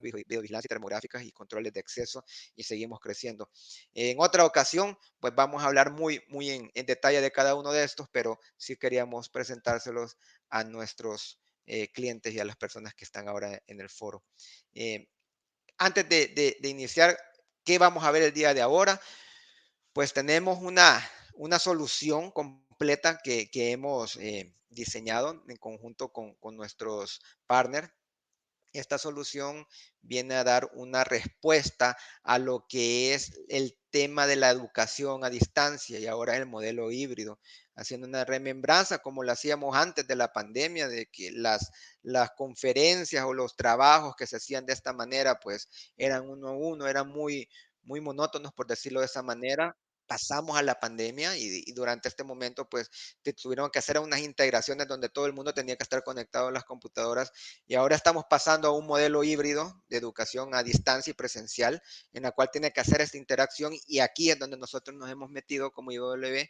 videovigilancia termográficas y controles de acceso y seguimos creciendo. En otra ocasión, pues vamos a hablar muy en detalle de cada uno de estos, pero sí queríamos presentárselos a nuestros clientes y a las personas que están ahora en el foro. Eh, Antes de iniciar, ¿qué vamos a ver el día de ahora? Pues tenemos una solución completa que hemos diseñado en conjunto con nuestros partners. Esta solución viene a dar una respuesta a lo que es el tema de la educación a distancia y ahora el modelo híbrido, haciendo una remembranza como lo hacíamos antes de la pandemia, de que las conferencias o los trabajos que se hacían de esta manera, pues eran uno a uno, eran muy monótonos, por decirlo de esa manera. Pasamos a la pandemia y durante este momento, pues, tuvieron que hacer unas integraciones donde todo el mundo tenía que estar conectado a las computadoras y ahora estamos pasando a un modelo híbrido de educación a distancia y presencial, en la cual tiene que hacer esta interacción y aquí es donde nosotros nos hemos metido como IWB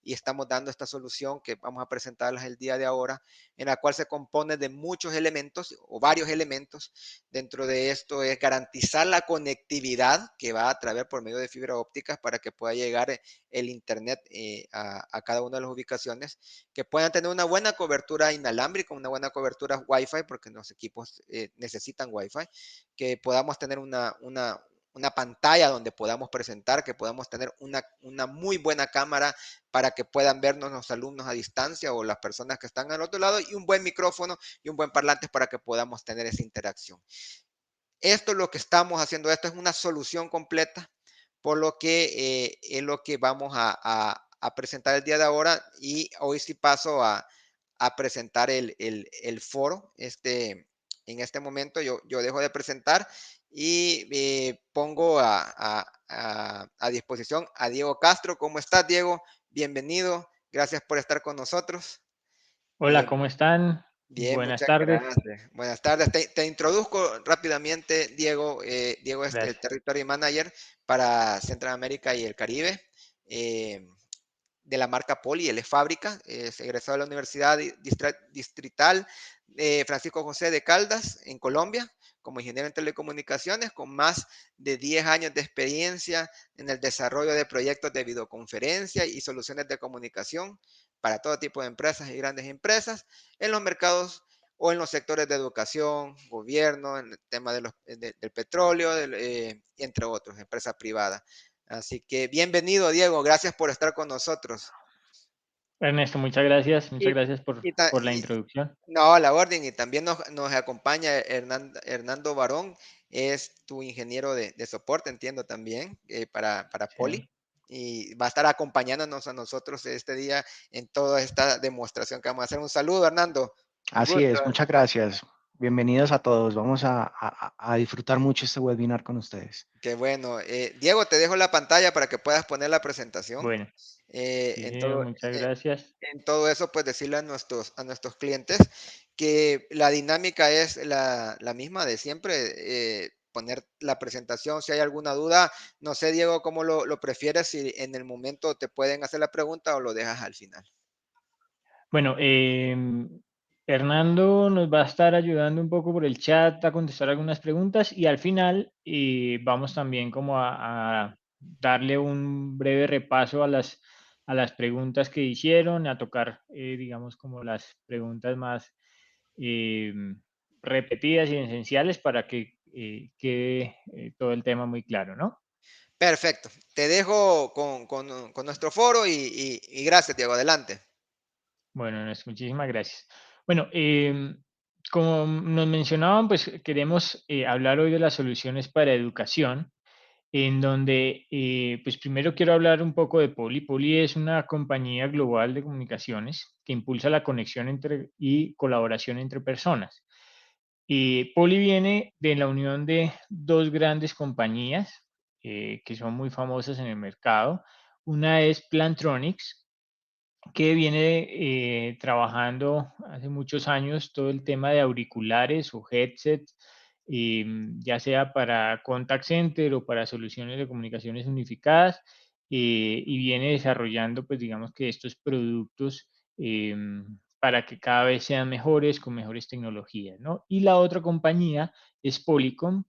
y estamos dando esta solución que vamos a presentarles el día de ahora, en la cual se compone de muchos elementos o varios elementos. Dentro de esto es garantizar la conectividad que va a través por medio de fibra óptica para que pueda llegar el Internet a cada una de las ubicaciones, que puedan tener una buena cobertura inalámbrica, una buena cobertura Wi-Fi, porque los equipos necesitan Wi-Fi, que podamos tener una pantalla donde podamos presentar, que podamos tener una muy buena cámara para que puedan vernos los alumnos a distancia o las personas que están al otro lado y un buen micrófono y un buen parlante para que podamos tener esa interacción. Esto es lo que estamos haciendo, esto es una solución completa, por lo que es lo que vamos a presentar el día de ahora y hoy sí paso a presentar el foro. En este momento yo dejo de presentar y pongo a disposición a Diego Castro. ¿Cómo estás, Diego? Bienvenido. Gracias por estar con nosotros. Hola, Eh, ¿cómo están? Bien, Buenas muchas tardes. gracias. Buenas tardes. Te introduzco rápidamente, Diego. Diego es el Gracias. Territory Manager para Centroamérica y el Caribe eh, de la marca Poli. Él es fábrica, es egresado de la Universidad Distrital Francisco José de Caldas en Colombia como ingeniero en telecomunicaciones con más de 10 años de experiencia en el desarrollo de proyectos de videoconferencia y soluciones de comunicación para todo tipo de empresas y grandes empresas en los mercados o en los sectores de educación, gobierno, en el tema del petróleo, entre otros, empresas privadas. Así que bienvenido, Diego. Gracias por estar con nosotros. Ernesto, Y, muchas gracias y ta- por la y- introducción. no, a la orden. Y también nos acompaña Hernando Barón, es tu ingeniero de soporte, entiendo también, para Poli. Sí. Y va a estar acompañándonos a nosotros este día en toda esta demostración que vamos a hacer. Un saludo, Hernando. Un Así gusto. es, muchas gracias. Bienvenidos a todos. Vamos a disfrutar mucho este webinar con ustedes. Qué bueno. Diego, te dejo la pantalla para que puedas poner la presentación. Bueno, Eh, sí, en señor, todo, muchas eh, gracias. en todo eso, pues decirle a nuestros clientes que la dinámica es la misma de siempre, poner la presentación. Si hay alguna duda, no sé, Diego, cómo lo prefieres, si en el momento te pueden hacer la pregunta o lo dejas al final. Bueno, Hernando nos va a estar ayudando un poco por el chat a contestar algunas preguntas y al final vamos también como a darle un breve repaso a las preguntas que hicieron, a tocar, digamos, como las preguntas más eh, repetidas y esenciales para que quede todo el tema muy claro, ¿no? Perfecto. Te dejo con nuestro foro y gracias, Diego. Adelante. Bueno, muchísimas gracias. Bueno, como nos mencionaban, pues queremos hablar hoy de las soluciones para educación, en donde, pues primero quiero hablar un poco de Poly. Poly es una compañía global de comunicaciones que impulsa la conexión y colaboración entre personas. Poly viene de la unión de dos grandes compañías que son muy famosas en el mercado. Una es Plantronics, que viene trabajando hace muchos años todo el tema de auriculares o headsets, ya sea para contact center o para soluciones de comunicaciones unificadas, y viene desarrollando, pues digamos que estos productos para que cada vez sean mejores, con mejores tecnologías, ¿no? Y la otra compañía es Polycom,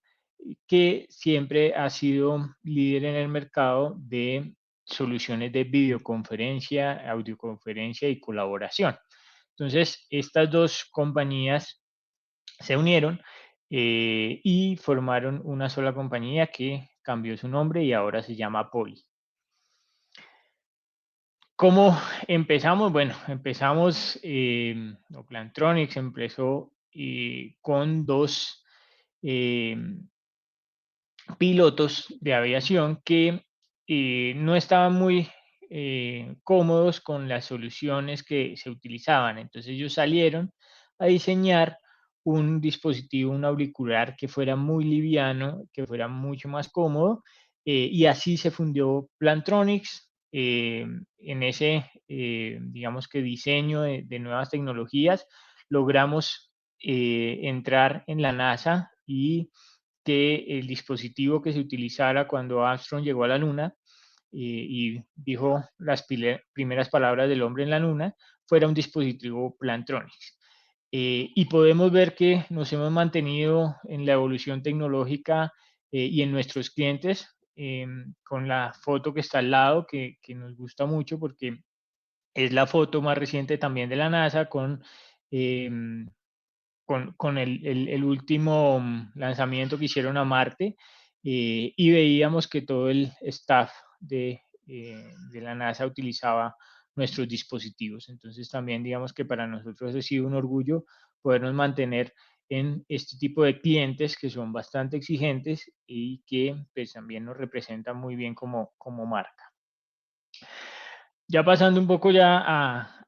que siempre ha sido líder en el mercado de soluciones de videoconferencia, audioconferencia y colaboración. Entonces, estas dos compañías se unieron y formaron una sola compañía que cambió su nombre y ahora se llama Poly. ¿Cómo empezamos? Bueno, empezamos, o Plantronics empezó con dos pilotos de aviación que no estaban muy cómodos con las soluciones que se utilizaban. Entonces ellos salieron a diseñar un dispositivo, un auricular que fuera muy liviano, que fuera mucho más cómodo, y así se fundió Plantronics. En ese, digamos que diseño de nuevas tecnologías, logramos entrar en la NASA y que el dispositivo que se utilizara cuando Armstrong llegó a la Luna y dijo las primeras palabras del hombre en la Luna, fuera un dispositivo Plantronics. Y podemos ver que nos hemos mantenido en la evolución tecnológica y en nuestros clientes, con la foto que está al lado, que nos gusta mucho porque es la foto más reciente también de la NASA eh, con el último lanzamiento que hicieron a Marte, y veíamos que todo el staff de la NASA utilizaba nuestros dispositivos. Entonces también digamos que para nosotros ha sido un orgullo podernos mantener en este tipo de clientes que son bastante exigentes y que pues, también nos representan muy bien como marca. Ya pasando un poco ya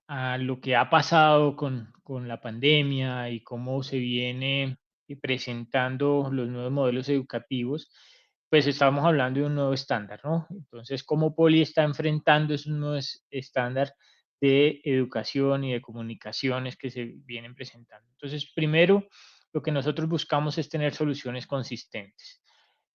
a lo que ha pasado con la pandemia y cómo se viene presentando los nuevos modelos educativos, pues estamos hablando de un nuevo estándar, ¿no? Entonces, cómo Poli está enfrentando esos nuevos estándares de educación y de comunicaciones que se vienen presentando. Entonces, primero, lo que nosotros buscamos es tener soluciones consistentes.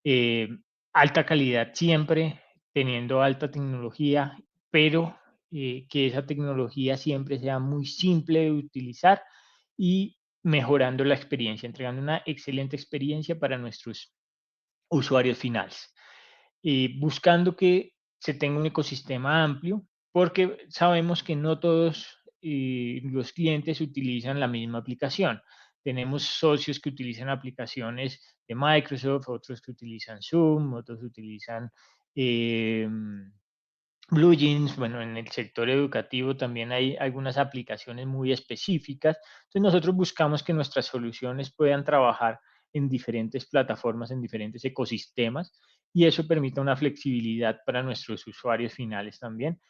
Eh, Alta calidad siempre, teniendo alta tecnología, pero que esa tecnología siempre sea muy simple de utilizar y mejorando la experiencia, entregando una excelente experiencia para nuestros usuarios finales. Buscando que se tenga un ecosistema amplio, porque sabemos que no todos los clientes utilizan la misma aplicación. Tenemos socios que utilizan aplicaciones de Microsoft, otros que utilizan Zoom, otros utilizan eh, Blue Jeans. Bueno, en el sector educativo también hay algunas aplicaciones muy específicas. Entonces nosotros buscamos que nuestras soluciones puedan trabajar en diferentes plataformas, en diferentes ecosistemas, y eso permite una flexibilidad para nuestros usuarios finales también,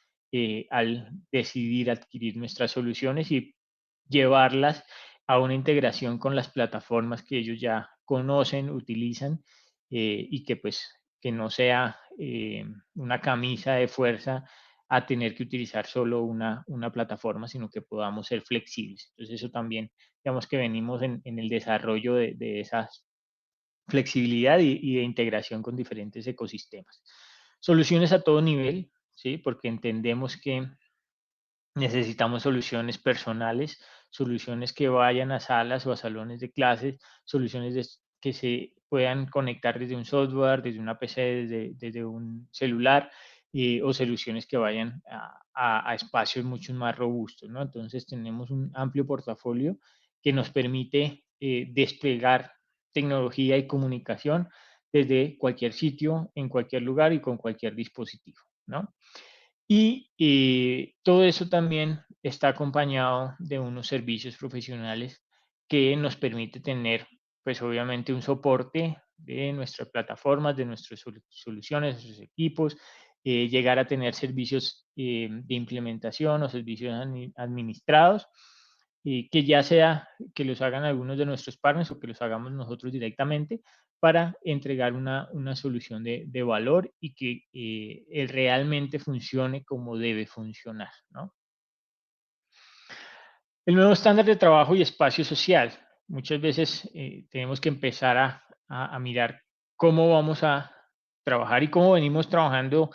al decidir adquirir nuestras soluciones y llevarlas a una integración con las plataformas que ellos ya conocen, utilizan, y que pues que no sea una camisa de fuerza a tener que utilizar solo una plataforma, sino que podamos ser flexibles. Entonces eso también, digamos que venimos en el desarrollo de esa flexibilidad y de integración con diferentes ecosistemas. Soluciones a todo nivel, ¿sí? Porque entendemos que necesitamos soluciones personales, soluciones que vayan a salas o a salones de clases, soluciones que se puedan conectar desde un software, desde una PC, desde un celular, o soluciones que vayan a espacios mucho más robustos, ¿no? Entonces tenemos un amplio portafolio que nos permite desplegar tecnología y comunicación desde cualquier sitio, en cualquier lugar y con cualquier dispositivo, ¿no? Y todo eso también está acompañado de unos servicios profesionales que nos permite tener, pues obviamente, un soporte de nuestras plataformas, de nuestras soluciones, de nuestros equipos, llegar a tener servicios de implementación o servicios administrados, que ya sea que los hagan algunos de nuestros partners o que los hagamos nosotros directamente, para entregar una solución de valor y que realmente funcione como debe funcionar, ¿no? El nuevo estándar de trabajo y espacio social. Muchas veces tenemos que empezar a mirar cómo vamos a trabajar y cómo venimos trabajando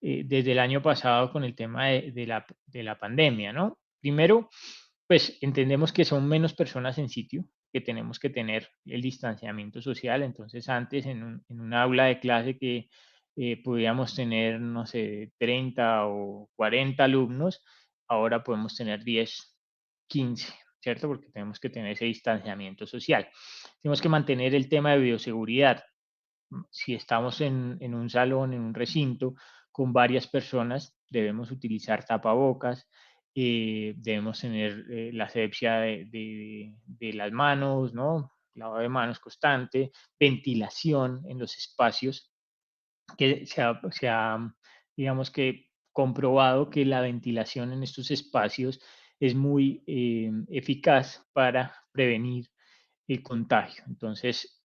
desde el año pasado con el tema de la pandemia, ¿no? Primero, pues entendemos que son menos personas en sitio, que tenemos que tener el distanciamiento social. Entonces, antes en un aula de clase que podíamos tener, no sé, 30 o 40 alumnos, ahora podemos tener 10, 15, ¿cierto? Porque tenemos que tener ese distanciamiento social. Tenemos que mantener el tema de bioseguridad. Si estamos en un salón, en un recinto con varias personas, debemos utilizar tapabocas, debemos tener la asepsia de las manos, ¿no? Lavado de manos constante, ventilación en los espacios, que digamos que comprobado que la ventilación en estos espacios es muy eficaz para prevenir el contagio. Entonces,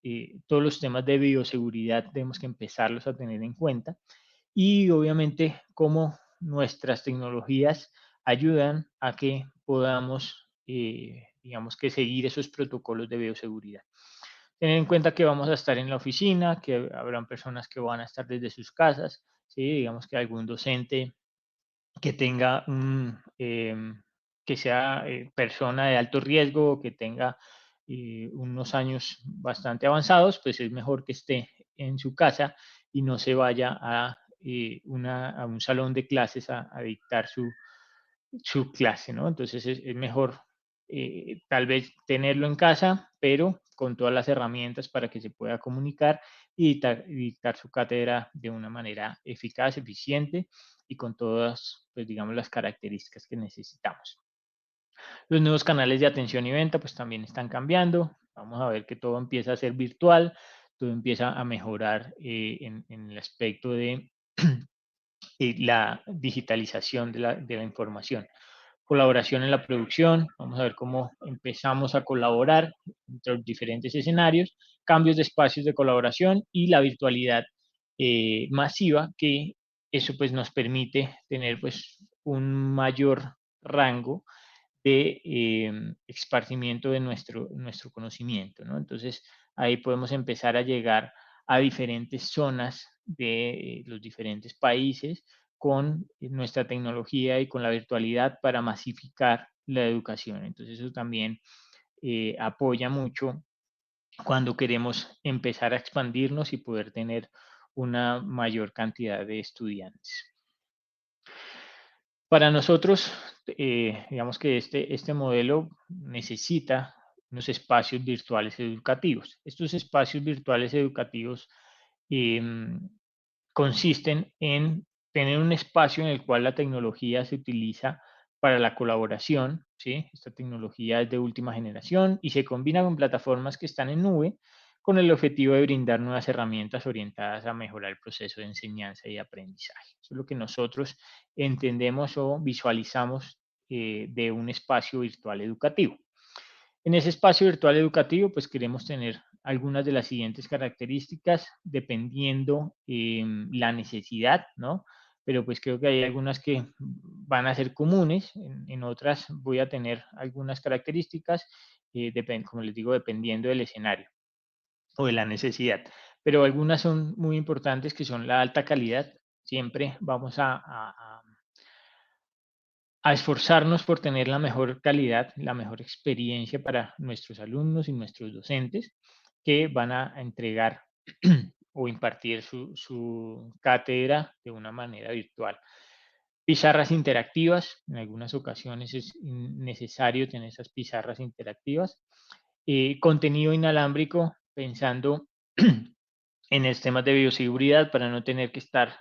todos los temas de bioseguridad tenemos que empezarlos a tener en cuenta y obviamente cómo nuestras tecnologías ayudan a que podamos, digamos que seguir esos protocolos de bioseguridad. Tener en cuenta que vamos a estar en la oficina, que habrán personas que van a estar desde sus casas, ¿sí? Digamos que algún docente que tenga que sea persona de alto riesgo, que tenga unos años bastante avanzados, pues es mejor que esté en su casa y no se vaya a un salón de clases a dictar su clase, ¿no? Entonces es mejor tal vez tenerlo en casa, pero con todas las herramientas para que se pueda comunicar y dictar su cátedra de una manera eficaz, eficiente y con todas, pues digamos, las características que necesitamos. Los nuevos canales de atención y venta, pues también están cambiando. Vamos a ver que todo empieza a ser virtual, todo empieza a mejorar en el aspecto de la digitalización de la información. Colaboración en la producción, vamos a ver cómo empezamos a colaborar entre los diferentes escenarios, cambios de espacios de colaboración y la virtualidad masiva, que eso pues nos permite tener pues un mayor rango de esparcimiento de nuestro conocimiento, ¿no? Entonces, ahí podemos empezar a llegar a diferentes zonas de los diferentes países con nuestra tecnología y con la virtualidad para masificar la educación. Entonces, eso también apoya mucho cuando queremos empezar a expandirnos y poder tener una mayor cantidad de estudiantes. Para nosotros, digamos que este modelo necesita unos espacios virtuales educativos. Estos espacios virtuales educativos em, consisten en tener un espacio en el cual la tecnología se utiliza para la colaboración, ¿sí? Esta tecnología es de última generación y se combina con plataformas que están en nube con el objetivo de brindar nuevas herramientas orientadas a mejorar el proceso de enseñanza y aprendizaje. Eso es lo que nosotros entendemos o visualizamos de un espacio virtual educativo. En ese espacio virtual educativo, pues queremos tener algunas de las siguientes características dependiendo la necesidad, ¿no? Pero pues creo que hay algunas que van a ser comunes, en otras voy a tener algunas características, como les digo, dependiendo del escenario o de la necesidad. Pero algunas son muy importantes que son la alta calidad. Siempre vamos a esforzarnos por tener la mejor calidad, la mejor experiencia para nuestros alumnos y nuestros docentes que van a entregar o impartir su cátedra de una manera virtual. Pizarras interactivas, en algunas ocasiones es necesario tener esas pizarras interactivas. Contenido inalámbrico, pensando en el tema de bioseguridad para no tener que estar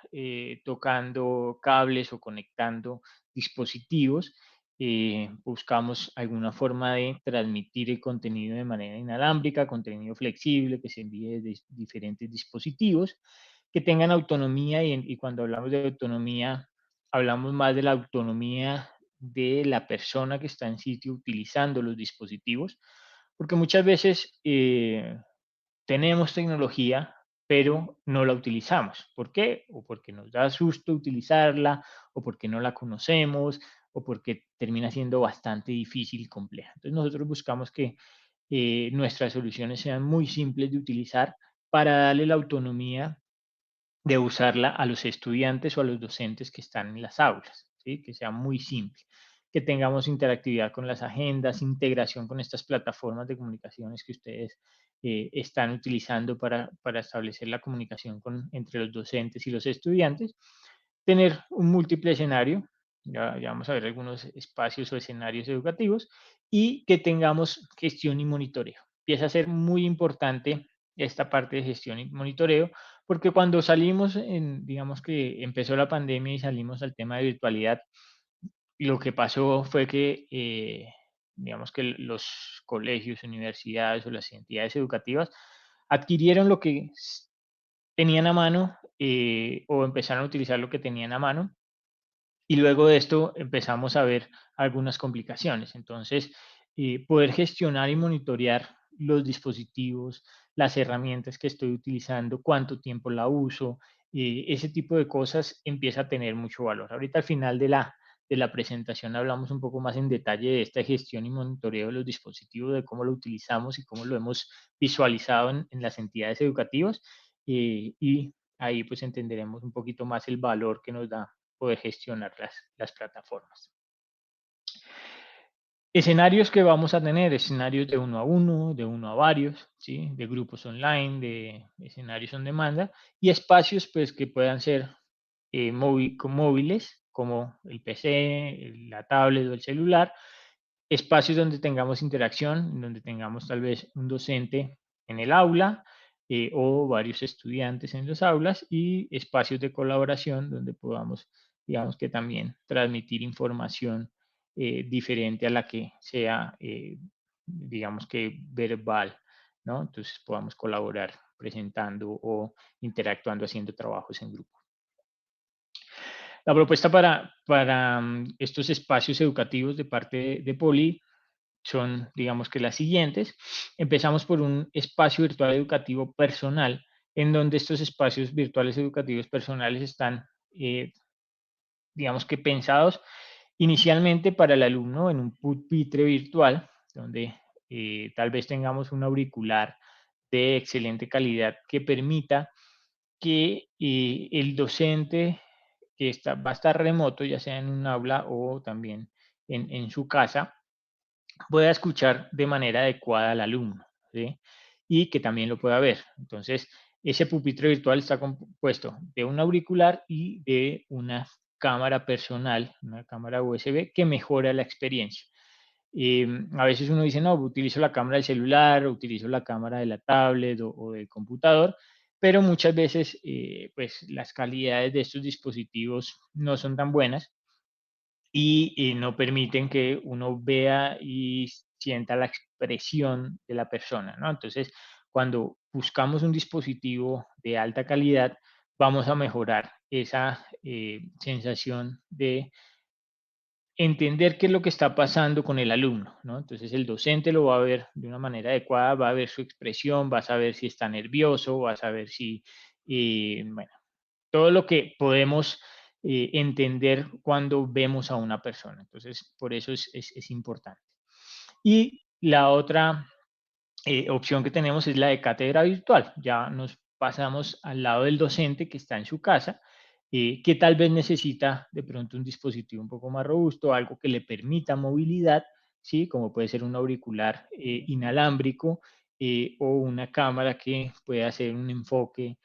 tocando cables o conectando dispositivos. Buscamos alguna forma de transmitir el contenido de manera inalámbrica, contenido flexible que se envíe desde diferentes dispositivos, que tengan autonomía y cuando hablamos de autonomía, hablamos más de la autonomía de la persona que está en sitio utilizando los dispositivos, porque muchas veces tenemos tecnología, pero no la utilizamos. ¿Por qué? O porque nos da susto utilizarla, o porque no la conocemos, o porque termina siendo bastante difícil y compleja. Entonces nosotros buscamos que nuestras soluciones sean muy simples de utilizar para darle la autonomía de usarla a los estudiantes o a los docentes que están en las aulas, ¿sí? Que sea muy simple, que tengamos interactividad con las agendas, integración con estas plataformas de comunicaciones que ustedes están utilizando para establecer la comunicación entre los docentes y los estudiantes, tener un múltiple escenario, ya vamos a ver algunos espacios o escenarios educativos, y que tengamos gestión y monitoreo. Empieza a ser muy importante esta parte de gestión y monitoreo, porque cuando salimos, digamos que empezó la pandemia y salimos al tema de virtualidad, lo que pasó fue que, digamos que los colegios, universidades o las entidades educativas adquirieron lo que tenían a mano o empezaron a utilizar lo que tenían a mano y luego de esto empezamos a ver algunas complicaciones. Entonces, poder gestionar y monitorear los dispositivos, las herramientas que estoy utilizando, cuánto tiempo la uso, ese tipo de cosas empieza a tener mucho valor. Ahorita al final de la presentación hablamos un poco más en detalle de esta gestión y monitoreo de los dispositivos, de cómo lo utilizamos y cómo lo hemos visualizado en las entidades educativas y ahí pues entenderemos un poquito más el valor que nos da poder gestionar las plataformas. Escenarios que vamos a tener, escenarios de uno a uno, de uno a varios, ¿sí? De grupos online, de escenarios on demanda y espacios pues, que puedan ser móviles, como el PC, la tablet o el celular, espacios donde tengamos interacción, donde tengamos tal vez un docente en el aula o varios estudiantes en las aulas y espacios de colaboración donde podamos, digamos que también transmitir información diferente a la que sea, digamos que verbal, ¿no? Entonces podamos colaborar presentando o interactuando, haciendo trabajos en grupo. La propuesta para estos espacios educativos de parte de Poli son, digamos que las siguientes. Empezamos por un espacio virtual educativo personal, en donde estos espacios virtuales educativos personales están, digamos que pensados inicialmente para el alumno en un pupitre virtual, donde tal vez tengamos un auricular de excelente calidad que permita que el docente va a estar remoto, ya sea en un aula o también en su casa, pueda escuchar de manera adecuada al alumno, ¿sí? Y que también lo pueda ver. Entonces, ese pupitre virtual está compuesto de un auricular y de una cámara personal, una cámara USB que mejora la experiencia. A veces uno dice, no, utilizo la cámara del celular, utilizo la cámara de la tablet o del computador, pero muchas veces pues las calidades de estos dispositivos no son tan buenas y no permiten que uno vea y sienta la expresión de la persona, ¿no? Entonces, cuando buscamos un dispositivo de alta calidad, vamos a mejorar esa sensación de entender qué es lo que está pasando con el alumno, ¿no? Entonces, el docente lo va a ver de una manera adecuada, va a ver su expresión, va a saber si está nervioso, va a saber si, bueno, todo lo que podemos entender cuando vemos a una persona. Entonces, por eso es importante. Y la otra opción que tenemos es la de cátedra virtual. Ya nos pasamos al lado del docente que está en su casa, que tal vez necesita de pronto un dispositivo un poco más robusto, algo que le permita movilidad, ¿sí? Como puede ser un auricular inalámbrico o una cámara que pueda hacer un enfoque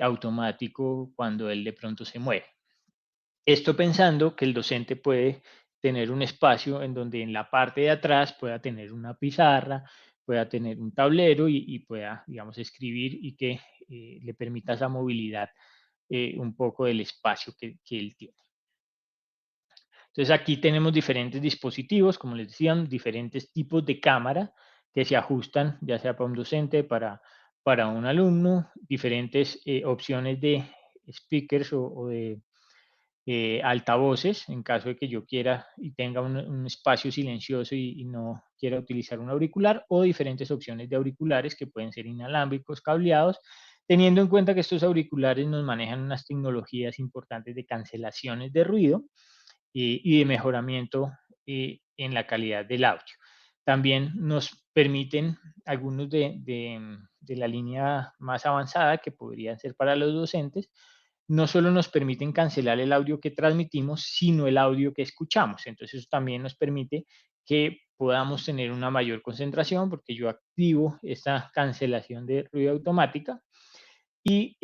automático cuando él de pronto se mueve. Esto pensando que el docente puede tener un espacio en donde en la parte de atrás pueda tener una pizarra, pueda tener un tablero y pueda, digamos, escribir y que le permita esa movilidad un poco del espacio que él tiene. Entonces aquí tenemos diferentes dispositivos, como les decían, diferentes tipos de cámara que se ajustan, ya sea para un docente, para un alumno, diferentes opciones de speakers o de altavoces en caso de que yo quiera y tenga un espacio silencioso y no quiera utilizar un auricular o diferentes opciones de auriculares que pueden ser inalámbricos, cableados, teniendo en cuenta que estos auriculares nos manejan unas tecnologías importantes de cancelaciones de ruido y de mejoramiento en la calidad del audio. También nos permiten algunos de la línea más avanzada que podrían ser para los docentes, no solo nos permiten cancelar el audio que transmitimos, sino el audio que escuchamos. Entonces, eso también nos permite que podamos tener una mayor concentración porque yo activo esta cancelación de ruido automática y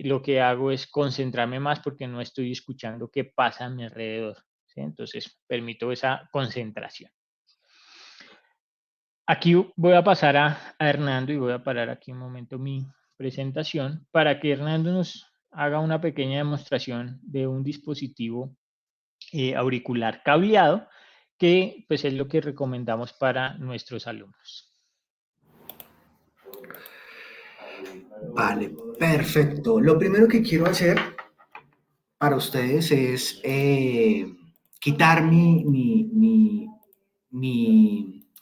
lo que hago es concentrarme más porque no estoy escuchando qué pasa a mi alrededor. ¿Sí? Entonces, permito esa concentración. Aquí voy a pasar a Hernando y voy a parar aquí un momento mi presentación para que Hernando nos haga una pequeña demostración de un dispositivo auricular cableado que pues es lo que recomendamos para nuestros alumnos. Vale, perfecto. Lo primero que quiero hacer para ustedes es quitar mi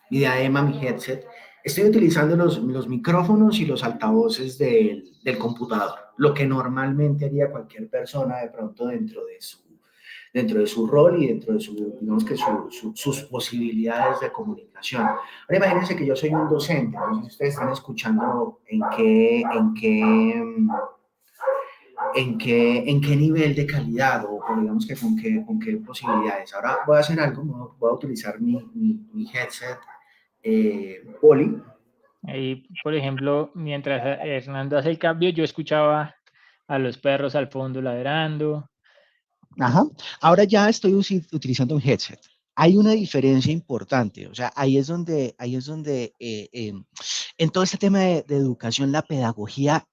diadema, mi headset. Estoy utilizando los micrófonos y los altavoces del computador, lo que normalmente haría cualquier persona de pronto dentro de su rol y dentro de digamos que sus posibilidades de comunicación. Ahora imagínense que yo soy un docente, no sé si ustedes están escuchando en qué nivel de calidad o digamos que con qué posibilidades. Ahora voy a hacer algo, voy a utilizar mi headset Poly. Ahí, por ejemplo, mientras Hernando hace el cambio, yo escuchaba a los perros al fondo ladrando. Ajá. Ahora ya estoy utilizando un headset. Hay una diferencia importante, o sea, ahí es donde en todo este tema de educación, la pedagogía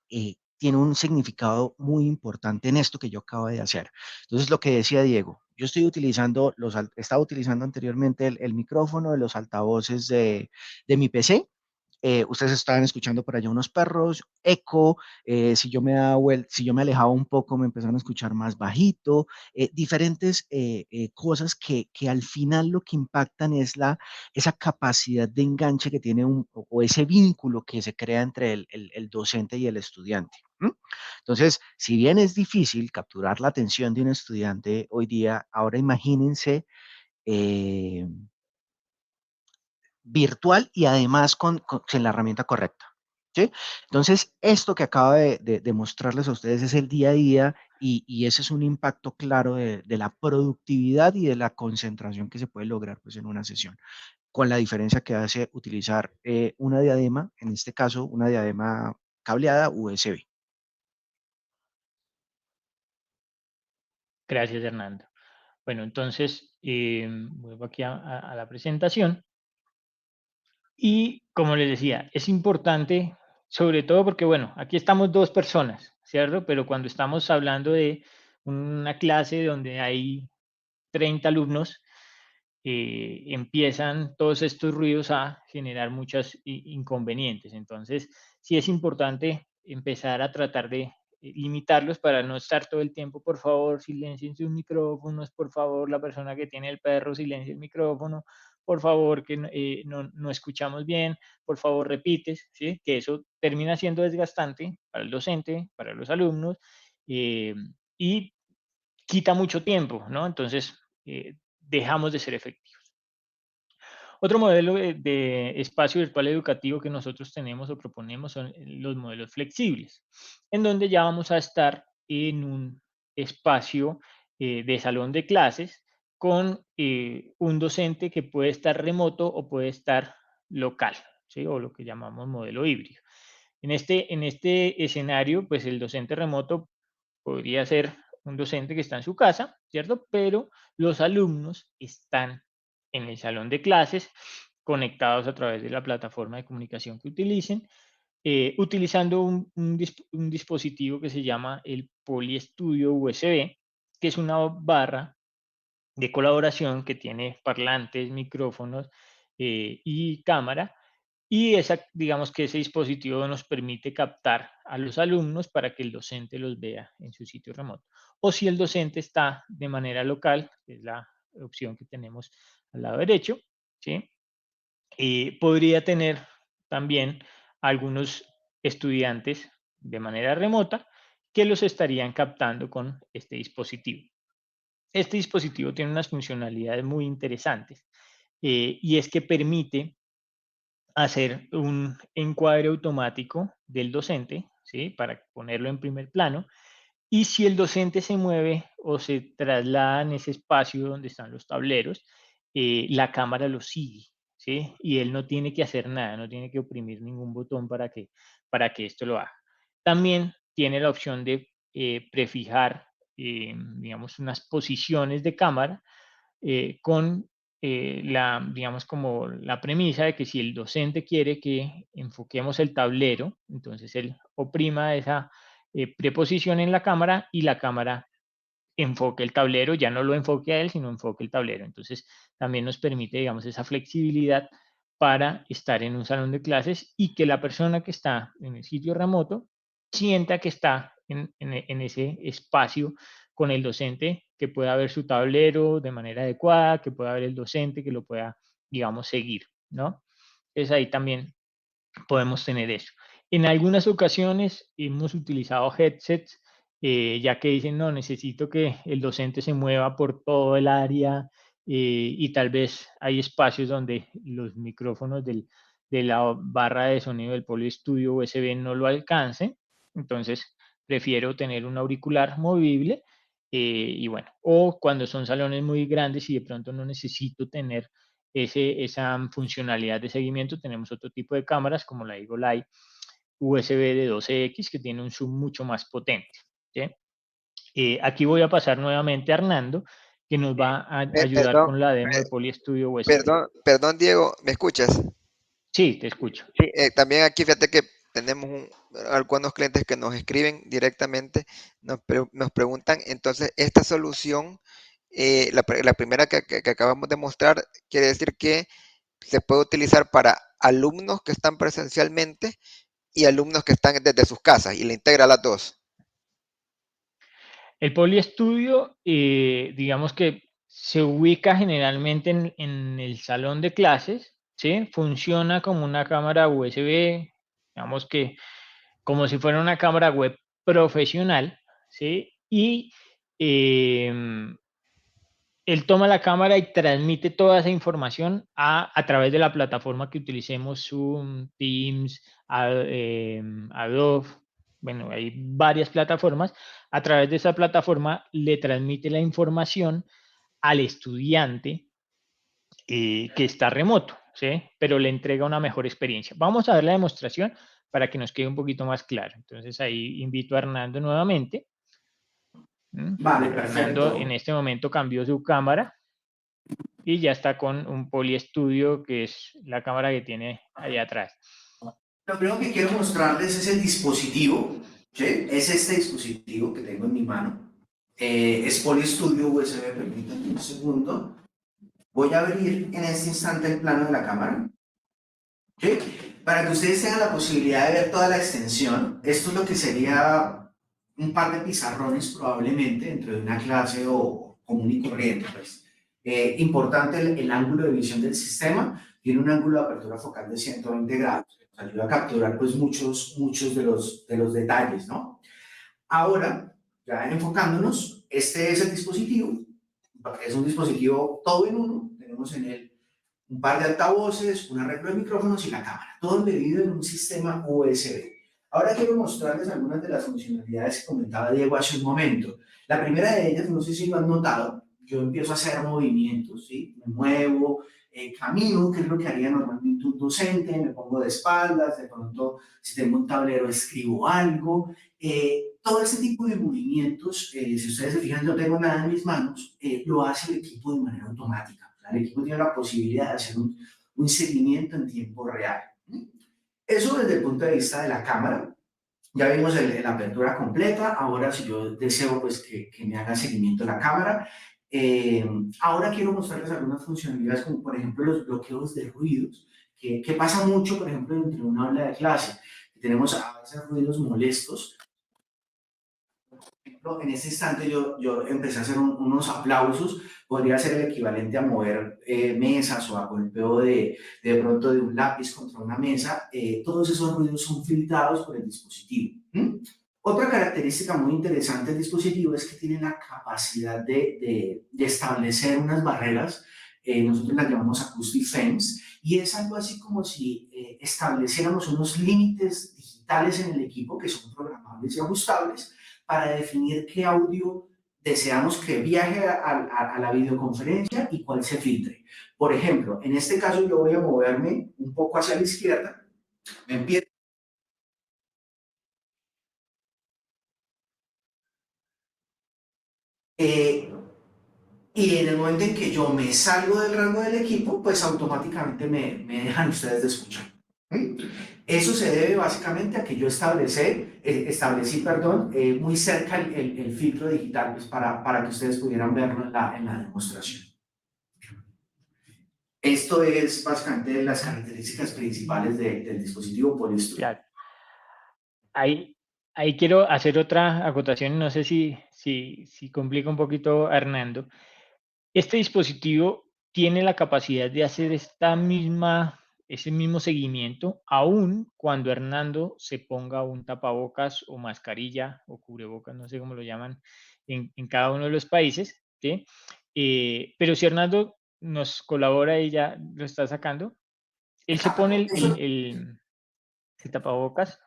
tiene un significado muy importante en esto que yo acabo de hacer. Entonces, lo que decía Diego, yo estoy utilizando estaba utilizando anteriormente el micrófono de los altavoces de mi PC. Ustedes estaban escuchando por allá unos perros, eco, si yo me alejaba un poco me empezaron a escuchar más bajito, diferentes cosas que al final lo que impactan es esa capacidad de enganche que tiene o ese vínculo que se crea entre el docente y el estudiante. ¿M? Entonces, si bien es difícil capturar la atención de un estudiante hoy día, ahora imagínense eh, virtual y además con la herramienta correcta. ¿Sí? Entonces, esto que acabo de mostrarles a ustedes es el día a día y ese es un impacto claro de la productividad y de la concentración que se puede lograr pues, en una sesión, con la diferencia que hace utilizar una diadema, en este caso una diadema cableada USB. Gracias, Hernando. Bueno, entonces, vuelvo aquí a la presentación. Y como les decía, es importante, sobre todo porque, bueno, aquí estamos dos personas, ¿cierto? Pero cuando estamos hablando de una clase donde hay 30 alumnos, empiezan todos estos ruidos a generar muchos inconvenientes. Entonces, sí es importante empezar a tratar de limitarlos para no estar todo el tiempo, por favor, silencien sus micrófonos, por favor, la persona que tiene el perro, silencia el micrófono, por favor, que no escuchamos bien, por favor, repites, ¿sí? Que eso termina siendo desgastante para el docente, para los alumnos, eh, y quita mucho tiempo, ¿no? Entonces, dejamos de ser efectivos. Otro modelo de espacio virtual educativo que nosotros tenemos o proponemos son los modelos flexibles, en donde ya vamos a estar en un espacio de salón de clases con un docente que puede estar remoto o puede estar local, ¿sí? O lo que llamamos modelo híbrido. En este escenario, pues el docente remoto podría ser un docente que está en su casa, ¿cierto? Pero los alumnos están en el salón de clases, conectados a través de la plataforma de comunicación que utilicen, utilizando un dispositivo que se llama el Poliestudio USB, que es una barra de colaboración que tiene parlantes, micrófonos y cámara. Y digamos que ese dispositivo nos permite captar a los alumnos para que el docente los vea en su sitio remoto. O si el docente está de manera local, que es la opción que tenemos al lado derecho, ¿sí? Podría tener también algunos estudiantes de manera remota que los estarían captando con este dispositivo. Este dispositivo tiene unas funcionalidades muy interesantes y es que permite hacer un encuadre automático del docente, ¿sí? Para ponerlo en primer plano Y si el docente se mueve o se traslada en ese espacio donde están los tableros, la cámara lo sigue, ¿sí? Y él no tiene que hacer nada, no tiene que oprimir ningún botón para que esto lo haga. También tiene la opción de prefijar, digamos, unas posiciones de cámara con digamos, como la premisa de que si el docente quiere que enfoquemos el tablero, entonces él oprima esa preposición en la cámara y la cámara enfoque el tablero, ya no lo enfoque a él, sino enfoque el tablero. Entonces, también nos permite, digamos, esa flexibilidad para estar en un salón de clases y que la persona que está en el sitio remoto sienta que está en ese espacio con el docente, que pueda ver su tablero de manera adecuada, que pueda ver el docente, que lo pueda, digamos, seguir, ¿no? Entonces ahí también podemos tener eso. En algunas ocasiones hemos utilizado headsets, ya que dicen, no, necesito que el docente se mueva por todo el área y tal vez hay espacios donde los micrófonos de la barra de sonido del Poly Studio USB no lo alcancen. Entonces, prefiero tener un auricular movible y bueno, o cuando son salones muy grandes y de pronto no necesito tener esa funcionalidad de seguimiento, tenemos otro tipo de cámaras como la Eagle Eye USB de 12X que tiene un zoom mucho más potente. ¿Sí? Aquí voy a pasar nuevamente a Hernando, que nos va a ayudar Perdón, con la demo de Poly Studio USB. perdón, Diego, ¿me escuchas? Sí, te escucho. Sí, también aquí fíjate que tenemos algunos clientes que nos escriben directamente, nos preguntan, entonces, esta solución, la primera que acabamos de mostrar, quiere decir que se puede utilizar para alumnos que están presencialmente y alumnos que están desde sus casas y le integra las dos. El Poliestudio, digamos que se ubica generalmente en el salón de clases, ¿sí? Funciona como una cámara USB, digamos que como si fuera una cámara web profesional, ¿sí? Y él toma la cámara y transmite toda esa información a través de la plataforma que utilicemos, Zoom, Teams, Adobe, bueno, hay varias plataformas. A través de esa plataforma le transmite la información al estudiante que está remoto, ¿sí? Pero le entrega una mejor experiencia. Vamos a ver la demostración para que nos quede un poquito más claro. Entonces ahí invito a Hernando nuevamente. Vale, Hernando en perfecto. este momento cambió su cámara y ya está con un Poliestudio, que es la cámara que tiene ahí atrás. Lo primero que quiero mostrarles es el dispositivo, ¿sí? Es este dispositivo que tengo en mi mano. Es Polystudio USB, permítanme un segundo. Voy a abrir en este instante el plano de la cámara, ¿sí? Para que ustedes tengan la posibilidad de ver toda la extensión. Esto es lo que sería un par de pizarrones probablemente dentro de una clase o común y corriente, pues. Importante el ángulo de visión del sistema. Tiene un ángulo de apertura focal de 120 grados. Nos ayuda a capturar pues muchos de los detalles, ¿no? Ahora, ya enfocándonos, este es el dispositivo. Es un dispositivo todo en uno. Tenemos en él un par de altavoces, un arreglo de micrófonos y la cámara, todo embebido en un sistema USB. Ahora quiero mostrarles algunas de las funcionalidades que comentaba Diego hace un momento. La primera de ellas, no sé si lo han notado, yo empiezo a hacer movimientos, ¿sí? Me muevo, camino, que es lo que haría normalmente un docente, me pongo de espaldas, de pronto si tengo un tablero escribo algo. Todo ese tipo de movimientos, si ustedes se fijan, yo no tengo nada en mis manos, lo hace el equipo de manera automática. El equipo tiene la posibilidad de hacer un seguimiento en tiempo real. Eso desde el punto de vista de la cámara. Ya vimos la apertura completa. Ahora, si yo deseo pues, que me haga seguimiento la cámara, ahora quiero mostrarles algunas funcionalidades, como por ejemplo los bloqueos de ruidos, que pasa mucho, por ejemplo, dentro de una aula de clase. Tenemos a veces ruidos molestos. En ese instante yo empecé a hacer unos aplausos, podría ser el equivalente a mover mesas o a golpeo de pronto de un lápiz contra una mesa. Todos esos ruidos son filtrados por el dispositivo. Otra característica muy interesante del dispositivo es que tiene la capacidad de establecer unas barreras, nosotros las llamamos acoustic fence, y es algo así como si estableciéramos unos límites digitales en el equipo que son programables y ajustables para definir qué audio deseamos que viaje a la videoconferencia y cuál se filtre. Por ejemplo, en este caso yo voy a moverme un poco hacia la izquierda, me empiezo, eh, y en el momento en que yo me salgo del rango del equipo, pues automáticamente me dejan ustedes de escuchar. ¿Sí? Eso se debe básicamente a que yo establecí, perdón, muy cerca el filtro digital pues, para que ustedes pudieran verlo en la demostración. Esto es básicamente las características principales del dispositivo PolyStudio. Claro. Ahí quiero hacer otra acotación, no sé si complica un poquito a Hernando. Este dispositivo tiene la capacidad de hacer ese mismo seguimiento, aun cuando Hernando se ponga un tapabocas o mascarilla o cubrebocas, no sé cómo lo llaman en cada uno de los países, ¿sí? Pero si Hernando nos colabora y ya lo está sacando, él se pone Exacto. Eso el tapabocas.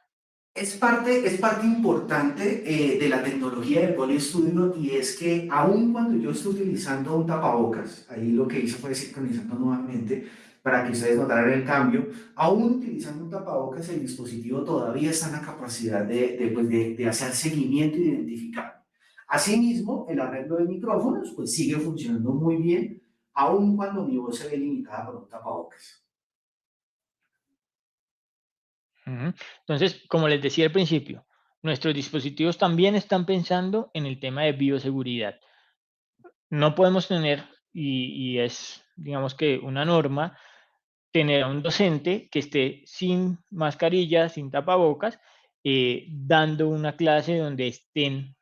es parte importante de la tecnología del Poly Studio y es que aun cuando yo estoy utilizando un tapabocas, ahí lo que hice fue sincronizando nuevamente para que ustedes notaran el cambio, aún utilizando un tapabocas el dispositivo todavía está en la capacidad de hacer seguimiento e identificar. Asimismo, el arreglo de micrófonos pues sigue funcionando muy bien, aun cuando mi voz se ve limitada por un tapabocas. Entonces, como les decía al principio, nuestros dispositivos también están pensando en el tema de bioseguridad. No podemos tener, y es, digamos que una norma, tener a un docente que esté sin mascarilla, sin tapabocas, dando una clase donde estén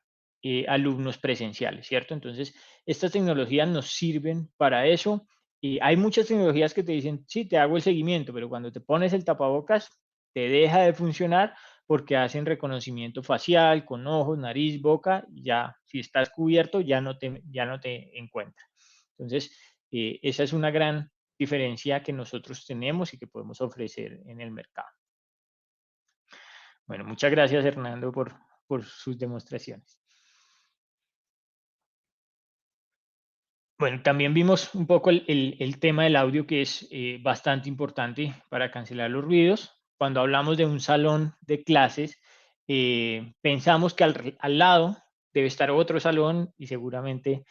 alumnos presenciales, ¿cierto? Entonces, estas tecnologías nos sirven para eso. Y hay muchas tecnologías que te dicen, sí, te hago el seguimiento, pero cuando te pones el tapabocas, te deja de funcionar porque hacen reconocimiento facial, con ojos, nariz, boca, ya si estás cubierto ya no te encuentra. Entonces, esa es una gran diferencia que nosotros tenemos y que podemos ofrecer en el mercado. Bueno, muchas gracias Hernando por sus demostraciones. Bueno, también vimos un poco el tema del audio que es bastante importante para cancelar los ruidos. Cuando hablamos de un salón de clases, pensamos que al lado debe estar otro salón y seguramente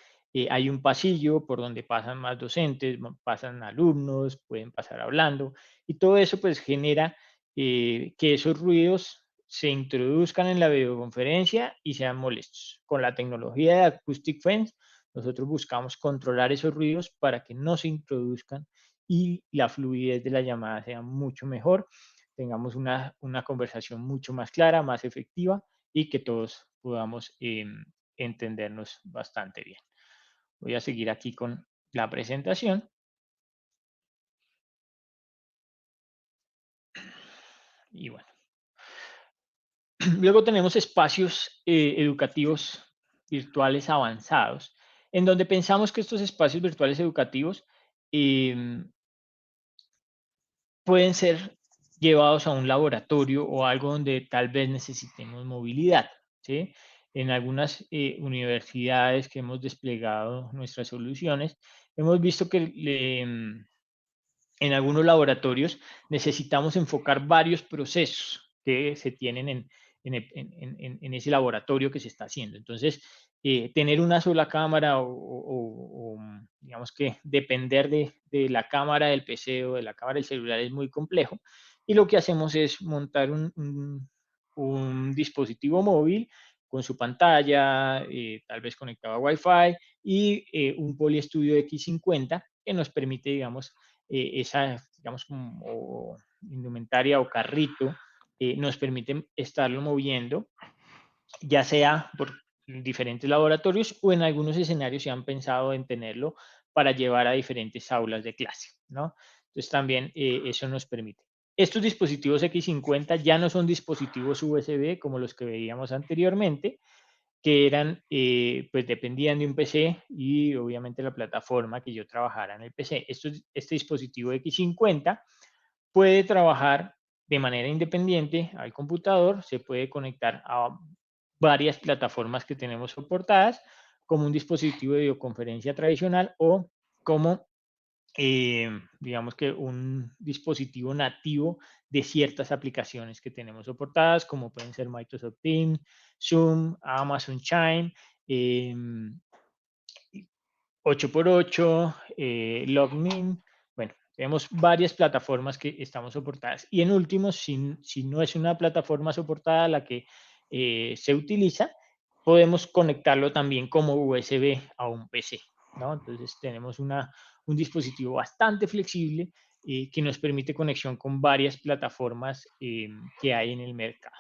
hay un pasillo por donde pasan más docentes, pasan alumnos, pueden pasar hablando y todo eso pues genera que esos ruidos se introduzcan en la videoconferencia y sean molestos. Con la tecnología de Acoustic Fence nosotros buscamos controlar esos ruidos para que no se introduzcan y la fluidez de la llamada sea mucho mejor, tengamos una conversación mucho más clara, más efectiva y que todos podamos entendernos bastante bien. Voy a seguir aquí con la presentación. Y bueno, luego tenemos espacios educativos virtuales avanzados, en donde pensamos que estos espacios virtuales educativos eh, pueden ser llevados a un laboratorio o algo donde tal vez necesitemos movilidad, ¿sí? En algunas universidades que hemos desplegado nuestras soluciones, hemos visto que en algunos laboratorios necesitamos enfocar varios procesos que se tienen en ese laboratorio que se está haciendo. Entonces, tener una sola cámara digamos que depender de la cámara del PC o de la cámara del celular es muy complejo. Y lo que hacemos es montar un dispositivo móvil con su pantalla, tal vez conectado a Wi-Fi y un PolyStudio X50 que nos permite, digamos, esa, digamos, como indumentaria o carrito, nos permite estarlo moviendo, ya sea por diferentes laboratorios o en algunos escenarios se han pensado en tenerlo para llevar a diferentes aulas de clase, ¿no? Entonces también eso nos permite. Estos dispositivos X50 ya no son dispositivos USB como los que veíamos anteriormente, que eran, pues dependían de un PC y obviamente la plataforma que yo trabajara en el PC. Este dispositivo X50 puede trabajar de manera independiente al computador, se puede conectar a varias plataformas que tenemos soportadas, como un dispositivo de videoconferencia tradicional o como, digamos que un dispositivo nativo de ciertas aplicaciones que tenemos soportadas, como pueden ser Microsoft Teams, Zoom, Amazon Chime, 8x8, LogMeIn. Bueno, tenemos varias plataformas que estamos soportadas. Y en último, si no es una plataforma soportada la que se utiliza, podemos conectarlo también como USB a un PC, ¿no? Entonces tenemos un dispositivo bastante flexible que nos permite conexión con varias plataformas que hay en el mercado.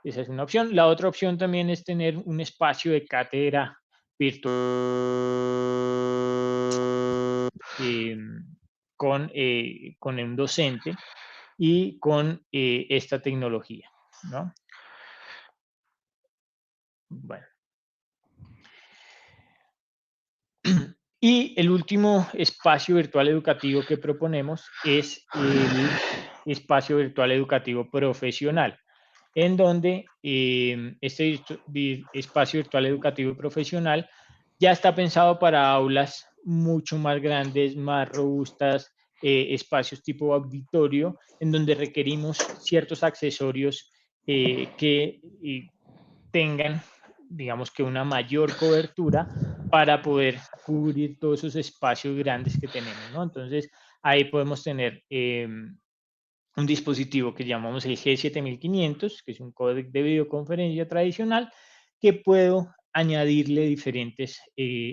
Esa es una opción. La otra opción también es tener un espacio de cátedra virtual con un docente y con esta tecnología, ¿no? Bueno. Y el último espacio virtual educativo que proponemos es el espacio virtual educativo profesional, en donde este espacio virtual educativo profesional ya está pensado para aulas mucho más grandes, más robustas, espacios tipo auditorio, en donde requerimos ciertos accesorios que tengan, digamos que una mayor cobertura para poder cubrir todos esos espacios grandes que tenemos, ¿no? Entonces, ahí podemos tener un dispositivo que llamamos el G7500, que es un códec de videoconferencia tradicional, que puedo añadirle diferentes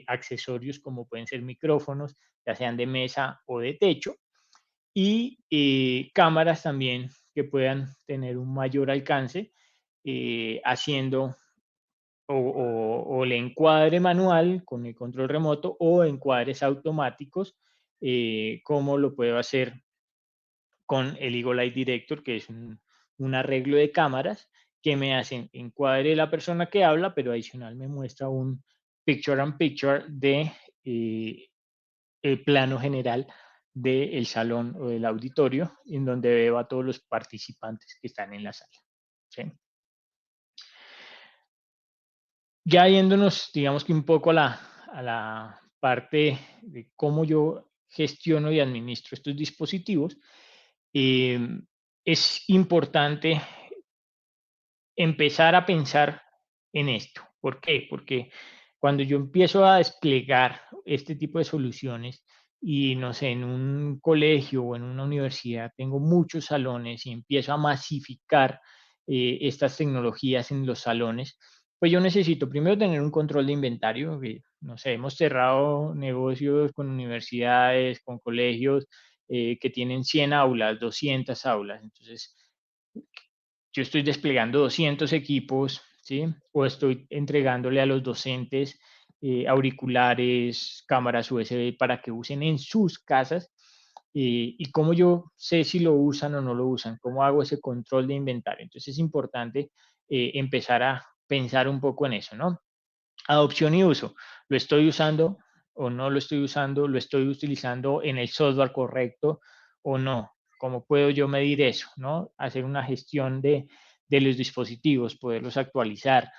accesorios como pueden ser micrófonos, ya sean de mesa o de techo, y cámaras también que puedan tener un mayor alcance, haciendo o el encuadre manual con el control remoto o encuadres automáticos, como lo puedo hacer con el Eagle Eye Director, que es un arreglo de cámaras que me hacen encuadre de la persona que habla, pero adicional me muestra un picture in picture de el plano general del salón o del auditorio, en donde veo a todos los participantes que están en la sala. ¿Sí? Ya yéndonos, digamos que un poco a la parte de cómo yo gestiono y administro estos dispositivos, es importante empezar a pensar en esto. ¿Por qué? Porque cuando yo empiezo a desplegar este tipo de soluciones y no sé, en un colegio o en una universidad tengo muchos salones y empiezo a masificar estas tecnologías en los salones, pues yo necesito primero tener un control de inventario. No sé, hemos cerrado negocios con universidades, con colegios que tienen 100 aulas, 200 aulas. Entonces, yo estoy desplegando 200 equipos, ¿sí? O estoy entregándole a los docentes auriculares, cámaras USB para que usen en sus casas. Y cómo yo sé si lo usan o no lo usan, cómo hago ese control de inventario. Entonces es importante empezar a pensar un poco en eso, ¿no? Adopción y uso. ¿Lo estoy usando o no lo estoy usando? ¿Lo estoy utilizando en el software correcto o no? ¿Cómo puedo yo medir eso? ¿No? Hacer una gestión de los dispositivos, poderlos actualizar,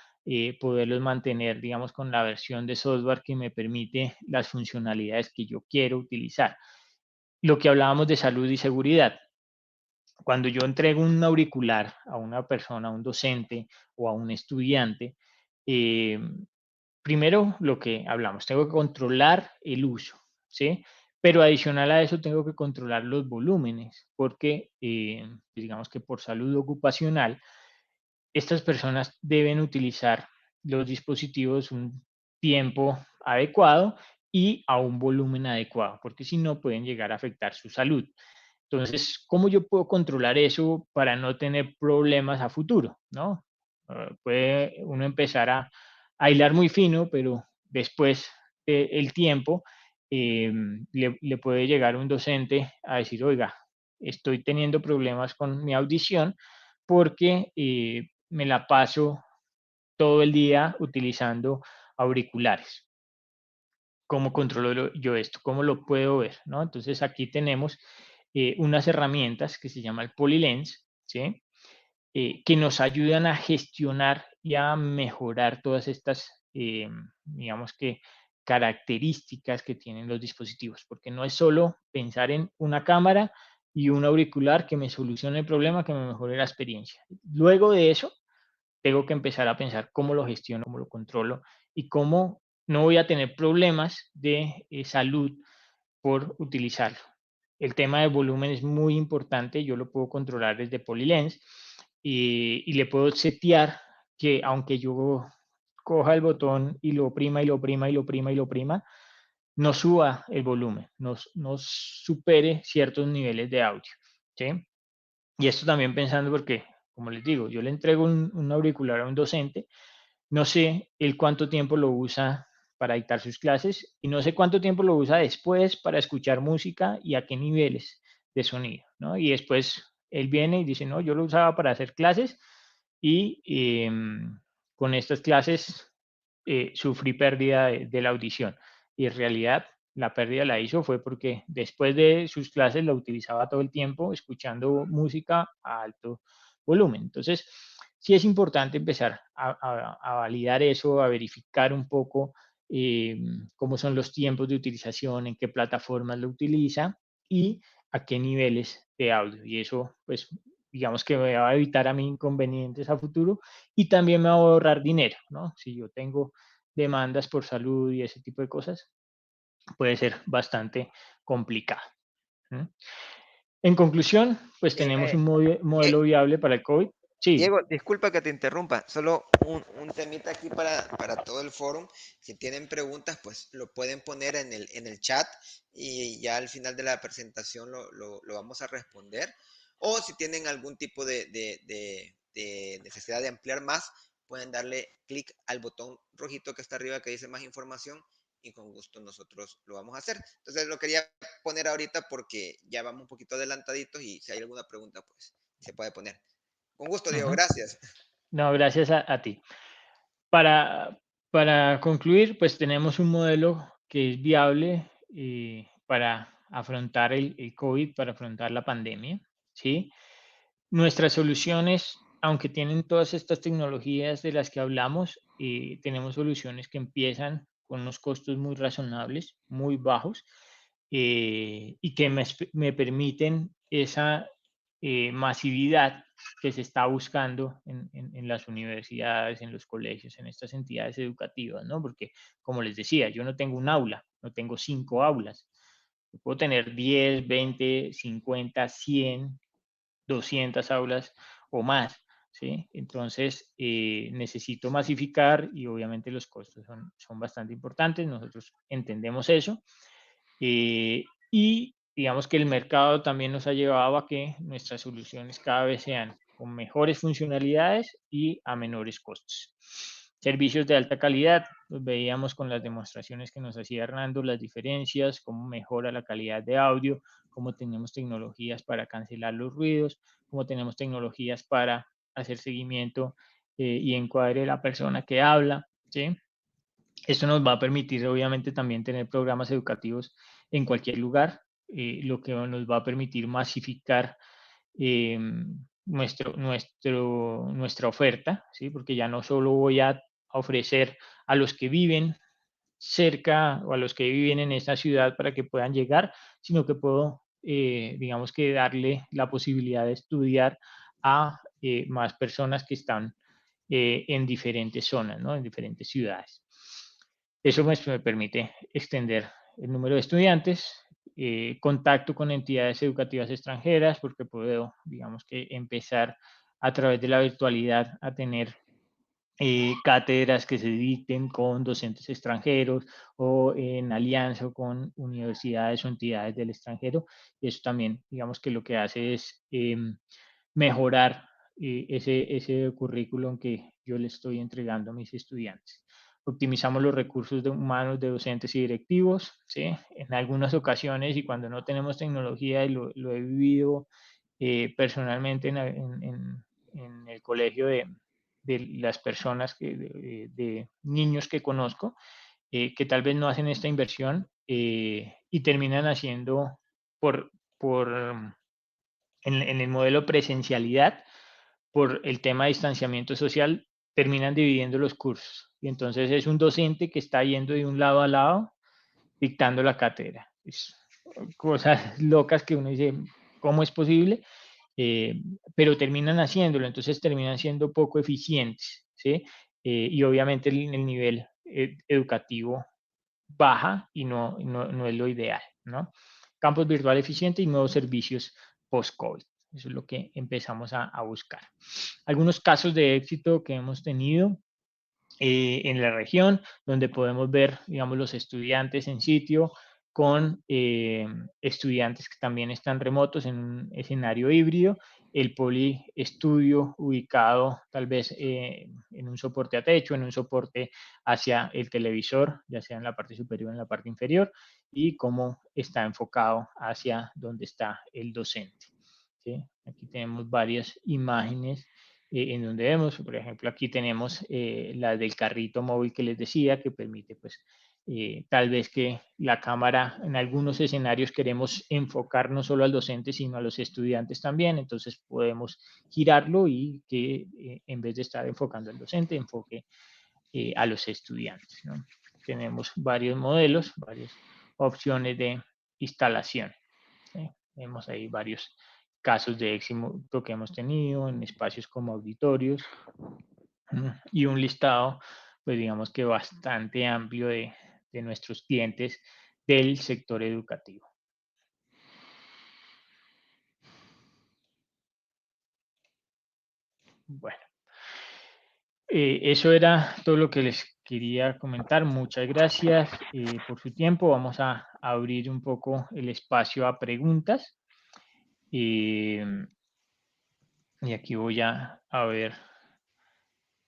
poderlos mantener, digamos, con la versión de software que me permite las funcionalidades que yo quiero utilizar. Lo que hablábamos de salud y seguridad. Cuando yo entrego un auricular a una persona, a un docente o a un estudiante, eh, primero lo que hablamos, tengo que controlar el uso, ¿sí? Pero adicional a eso tengo que controlar los volúmenes, porque digamos que por salud ocupacional, estas personas deben utilizar los dispositivos un tiempo adecuado y a un volumen adecuado, porque si no pueden llegar a afectar su salud. Entonces, ¿cómo yo puedo controlar eso para no tener problemas a futuro? ¿No? Puede uno empezar a hilar muy fino, pero después del tiempo le puede llegar un docente a decir, oiga, estoy teniendo problemas con mi audición porque me la paso todo el día utilizando auriculares. ¿Cómo controlo yo esto? ¿Cómo lo puedo ver? ¿No? Entonces aquí tenemos unas herramientas que se llama el PolyLens, ¿sí? Que nos ayudan a gestionar y a mejorar todas estas, digamos que, características que tienen los dispositivos, porque no es solo pensar en una cámara y un auricular que me solucione el problema, que me mejore la experiencia. Luego de eso, tengo que empezar a pensar cómo lo gestiono, cómo lo controlo y cómo no voy a tener problemas de salud por utilizarlo. El tema del volumen es muy importante, yo lo puedo controlar desde Polylens y le puedo setear que aunque yo coja el botón y lo oprima y lo oprima y lo oprima y lo oprima, no suba el volumen, no supere ciertos niveles de audio. ¿Sí? Y esto también pensando porque, como les digo, yo le entrego un auricular a un docente, no sé el cuánto tiempo lo usa para dictar sus clases y no sé cuánto tiempo lo usa después para escuchar música y a qué niveles de sonido, ¿no? Y después él viene y dice, no, yo lo usaba para hacer clases y con estas clases sufrí pérdida de la audición. Y en realidad la pérdida la hizo fue porque después de sus clases la utilizaba todo el tiempo escuchando música a alto volumen. Entonces, sí es importante empezar a validar eso, a verificar un poco cómo son los tiempos de utilización, en qué plataformas lo utiliza y a qué niveles de audio. Y eso, pues, digamos que me va a evitar a mí inconvenientes a futuro y también me va a ahorrar dinero, ¿no? Si yo tengo demandas por salud y ese tipo de cosas, puede ser bastante complicado. ¿Mm? En conclusión, pues Eh, tenemos eh, un Die- modelo viable para el COVID. Sí. Diego, disculpa que te interrumpa, solo un temita aquí para todo el foro. Si tienen preguntas, pues lo pueden poner en el chat y ya al final de la presentación lo vamos a responder. O si tienen algún tipo de necesidad de ampliar más, pueden darle clic al botón rojito que está arriba que dice más información y con gusto nosotros lo vamos a hacer. Entonces lo quería poner ahorita porque ya vamos un poquito adelantaditos y si hay alguna pregunta, pues se puede poner. Con gusto, Diego, Ujú. gracias. No, gracias a ti. Para, para concluir, pues tenemos un modelo que es viable para afrontar el COVID, para afrontar la pandemia, ¿sí? Nuestras soluciones, aunque tienen todas estas tecnologías de las que hablamos, tenemos soluciones que empiezan con unos costos muy razonables, muy bajos, y que me permiten esa masividad que se está buscando en las universidades, en los colegios, en estas entidades educativas, ¿no? Porque, como les decía, yo no tengo un aula, no tengo 5 aulas. Yo puedo tener 10, 20, 50, 100, 200 aulas o más, ¿sí? Entonces, necesito masificar y obviamente los costos son bastante importantes. Nosotros entendemos eso. Y digamos que el mercado también nos ha llevado a que nuestras soluciones cada vez sean con mejores funcionalidades y a menores costos. Servicios de alta calidad, pues veíamos con las demostraciones que nos hacía Hernando las diferencias, cómo mejora la calidad de audio, cómo tenemos tecnologías para cancelar los ruidos, cómo tenemos tecnologías para hacer seguimiento y encuadre la persona que habla, ¿sí? Esto nos va a permitir, obviamente, también tener programas educativos en cualquier lugar, lo que nos va a permitir masificar eh, nuestra oferta, ¿sí? Porque ya no solo voy a ofrecer a los que viven cerca o a los que viven en esta ciudad para que puedan llegar, sino que puedo, digamos que darle la posibilidad de estudiar a más personas que están en diferentes zonas, ¿no? En diferentes ciudades. Eso me permite extender el número de estudiantes, contacto con entidades educativas extranjeras, porque puedo, digamos que, empezar a través de la virtualidad a tener cátedras que se dicten con docentes extranjeros o en alianza con universidades o entidades del extranjero. Y eso también, digamos que lo que hace es mejorar ese currículum que yo le estoy entregando a mis estudiantes. Optimizamos los recursos humanos de docentes y directivos, ¿sí? En algunas ocasiones y cuando no tenemos tecnología, y lo he vivido personalmente en el colegio de las personas, de niños que conozco, que tal vez no hacen esta inversión y terminan haciendo por en el modelo presencialidad, por el tema de distanciamiento social, terminan dividiendo los cursos. Y entonces es un docente que está yendo de un lado a lado dictando la cátedra. Es cosas locas que uno dice, ¿cómo es posible? Eh, pero terminan haciéndolo, entonces terminan siendo poco eficientes, ¿sí? Y obviamente el nivel educativo baja y no es lo ideal, ¿no? Campus virtual eficiente y nuevos servicios post-COVID. Eso es lo que empezamos a buscar. Algunos casos de éxito que hemos tenido en la región, donde podemos ver, digamos, los estudiantes en sitio con estudiantes que también están remotos en un escenario híbrido, el poliestudio ubicado tal vez en un soporte a techo, en un soporte hacia el televisor, ya sea en la parte superior o en la parte inferior, y cómo está enfocado hacia donde está el docente. ¿Sí? Aquí tenemos varias imágenes en donde vemos, por ejemplo, aquí tenemos la del carrito móvil que les decía, que permite, pues, tal vez que la cámara, en algunos escenarios queremos enfocar no solo al docente, sino a los estudiantes también, entonces podemos girarlo y que en vez de estar enfocando al docente, enfoque a los estudiantes, ¿no? Tenemos varios modelos, varias opciones de instalación. ¿Sí? Vemos ahí varios casos de éxito que hemos tenido en espacios como auditorios y un listado, pues digamos que bastante amplio de nuestros clientes del sector educativo. Bueno, eso era todo lo que les quería comentar. Muchas gracias por su tiempo. Vamos a abrir un poco el espacio a preguntas. Y aquí voy a ver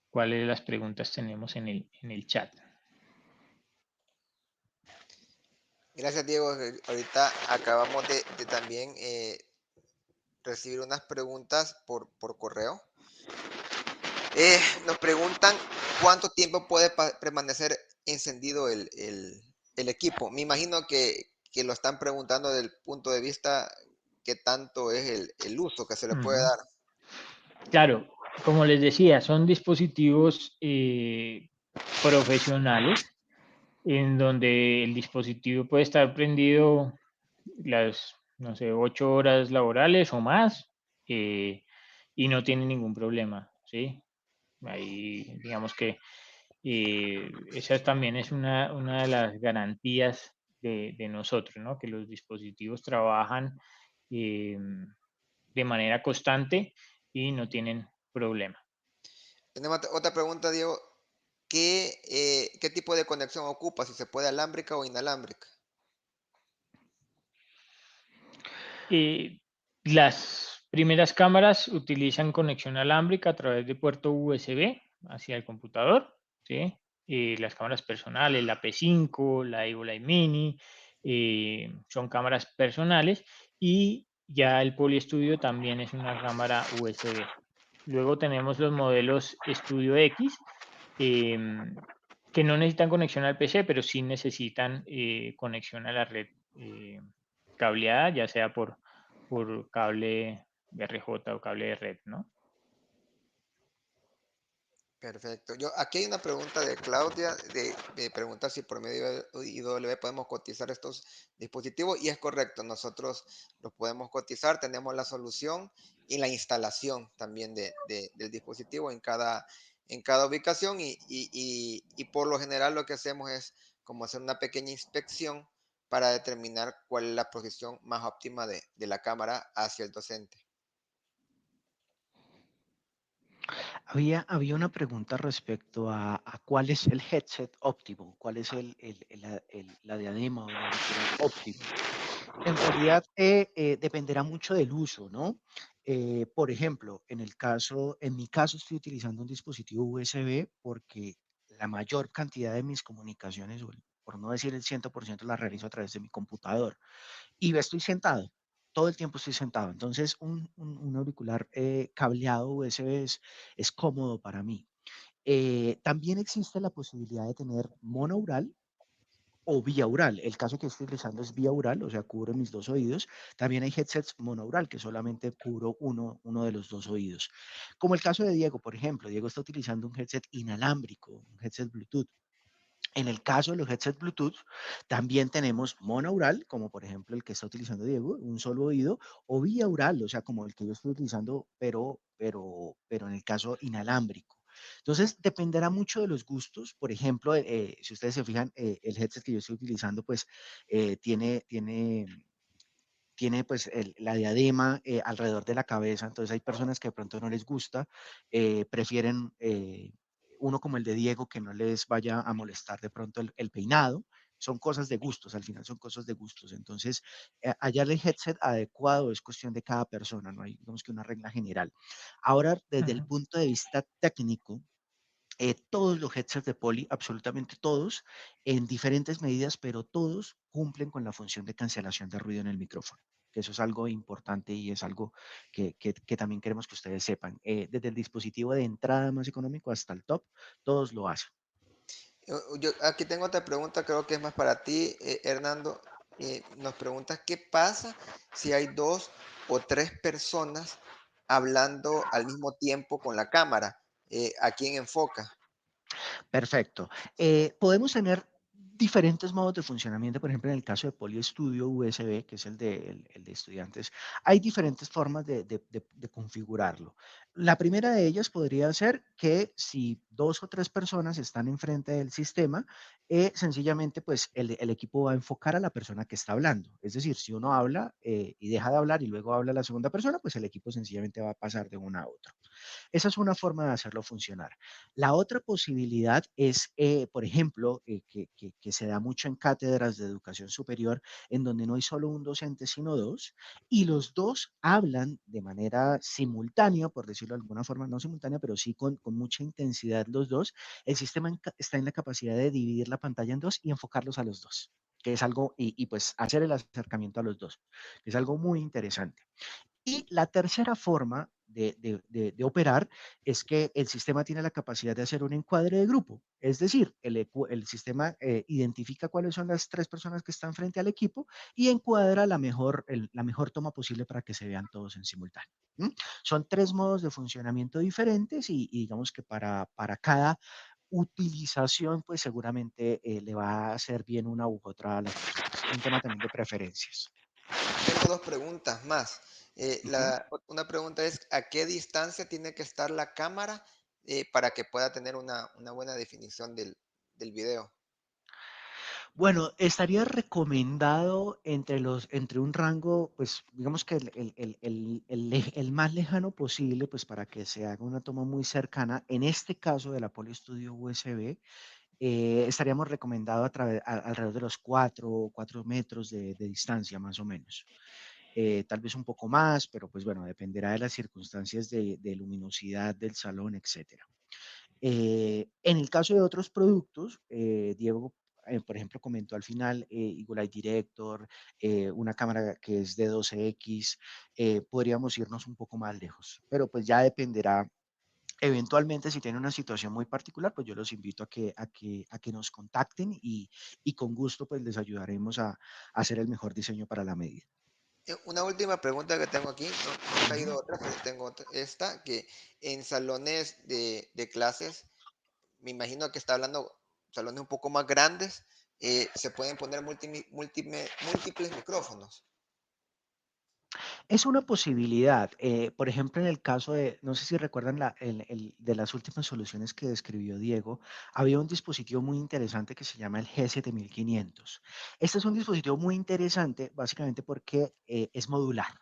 cuáles de las preguntas tenemos en el chat. Gracias, Diego. Ahorita acabamos de también recibir unas preguntas por correo. Nos preguntan cuánto tiempo puede permanecer encendido el equipo. Me imagino que lo están preguntando desde el punto de vista qué tanto es el uso que se le puede dar. Claro, como les decía, son dispositivos profesionales en donde el dispositivo puede estar prendido las, no sé, 8 horas laborales o más y no tiene ningún problema, ¿sí? Ahí, digamos que esa también es una de las garantías de nosotros, ¿no? Que los dispositivos trabajan eh, de manera constante y no tienen problema. Tenemos otra pregunta, Diego. ¿Qué tipo de conexión ocupa? Si se puede alámbrica o inalámbrica. Las primeras cámaras utilizan conexión alámbrica a través de puerto USB hacia el computador, ¿sí? Las cámaras personales, la P5, la Evo-Lite Mini, son cámaras personales y ya el Poly también es una cámara USB. Luego tenemos los modelos Studio X, que no necesitan conexión al PC, pero sí necesitan conexión a la red cableada, ya sea por cable RJ o cable de red, ¿no? Perfecto. Aquí hay una pregunta de Claudia, de preguntar si por medio de IW podemos cotizar estos dispositivos y es correcto, nosotros los podemos cotizar, tenemos la solución y la instalación también del dispositivo en cada ubicación y por lo general lo que hacemos es como hacer una pequeña inspección para determinar cuál es la posición más óptima de la cámara hacia el docente. Había una pregunta respecto a cuál es el headset óptimo, cuál es la diadema o el auricular óptimo. En realidad dependerá mucho del uso, ¿no? Por ejemplo, en mi caso estoy utilizando un dispositivo USB porque la mayor cantidad de mis comunicaciones, por no decir el 100%, las realizo a través de mi computador y estoy sentado. Todo el tiempo estoy sentado. Entonces, un auricular cableado USB es cómodo para mí. También existe la posibilidad de tener monoural, o vía oral. El caso que estoy utilizando es vía oral, o sea, cubro mis dos oídos. También hay headsets monaural, que solamente cubro uno de los dos oídos. Como el caso de Diego, por ejemplo. Diego está utilizando un headset inalámbrico, un headset Bluetooth. En el caso de los headsets Bluetooth, también tenemos monaural, como por ejemplo el que está utilizando Diego, un solo oído, o biaural, o sea, como el que yo estoy utilizando, pero en el caso inalámbrico. Entonces, dependerá mucho de los gustos. Por ejemplo, si ustedes se fijan, el headset que yo estoy utilizando, pues tiene pues la diadema alrededor de la cabeza, entonces hay personas que de pronto no les gusta, prefieren uno como el de Diego que no les vaya a molestar de pronto el peinado. Son cosas de gustos, al final son cosas de gustos. Entonces, hallar el headset adecuado es cuestión de cada persona, no hay, digamos que una regla general. Ahora, desde el Ujú. punto de vista técnico, todos los headsets de Poly, absolutamente todos, en diferentes medidas, pero todos cumplen con la función de cancelación de ruido en el micrófono. Que eso es algo importante y es algo que también queremos que ustedes sepan. Desde el dispositivo de entrada más económico hasta el top, todos lo hacen. Yo aquí tengo otra pregunta, creo que es más para ti, Hernando. Nos preguntas qué pasa si hay dos o tres personas hablando al mismo tiempo con la cámara. ¿A quién enfoca? Perfecto. Podemos tener diferentes modos de funcionamiento. Por ejemplo, en el caso de Poly Studio USB, que es el de estudiantes, hay diferentes formas de configurarlo. La primera de ellas podría ser que si dos o tres personas están enfrente del sistema, sencillamente pues el equipo va a enfocar a la persona que está hablando. Es decir, si uno habla y deja de hablar y luego habla la segunda persona, pues el equipo sencillamente va a pasar de uno a otro. Esa es una forma de hacerlo funcionar. La otra posibilidad es, por ejemplo, que se da mucho en cátedras de educación superior, en donde no hay solo un docente, sino dos, y los dos hablan de manera simultánea, por decirlo de alguna forma, no simultánea, pero sí con mucha intensidad los dos. El sistema está en la capacidad de dividir la pantalla en dos y enfocarlos a los dos, que es algo, y pues hacer el acercamiento a los dos, que es algo muy interesante. Y la tercera forma de operar es que el sistema tiene la capacidad de hacer un encuadre de grupo. Es decir, el sistema identifica cuáles son las tres personas que están frente al equipo y encuadra la mejor toma posible para que se vean todos en simultáneo. ¿M? Son tres modos de funcionamiento diferentes y digamos que para cada utilización, pues seguramente le va a hacer bien una u otra a las personas. Es un tema también de preferencias. Tengo dos preguntas más. Ujú. Una pregunta es, ¿a qué distancia tiene que estar la cámara para que pueda tener una buena definición del video? Bueno, estaría recomendado entre un rango, pues digamos que el más lejano posible, pues para que se haga una toma muy cercana. En este caso de la Poly Studio USB, estaríamos recomendado alrededor de los 4 metros de distancia, más o menos. Tal vez un poco más, pero pues bueno, dependerá de las circunstancias de luminosidad del salón, etcétera. En el caso de otros productos, Diego, por ejemplo, comentó al final Eagle Eye Director, una cámara que es de 12X, podríamos irnos un poco más lejos, pero pues ya dependerá. Eventualmente, si tienen una situación muy particular, pues yo los invito a que nos contacten y con gusto pues les ayudaremos a hacer el mejor diseño para la medida. Una última pregunta que tengo aquí, no he Ujú. traído otra, pero tengo esta, que en salones de clases, me imagino que está hablando salones un poco más grandes, se pueden poner múltiples micrófonos. Es una posibilidad. Por ejemplo, en el caso de, no sé si recuerdan de las últimas soluciones que describió Diego, había un dispositivo muy interesante que se llama el G7500. Este es un dispositivo muy interesante básicamente porque es modular.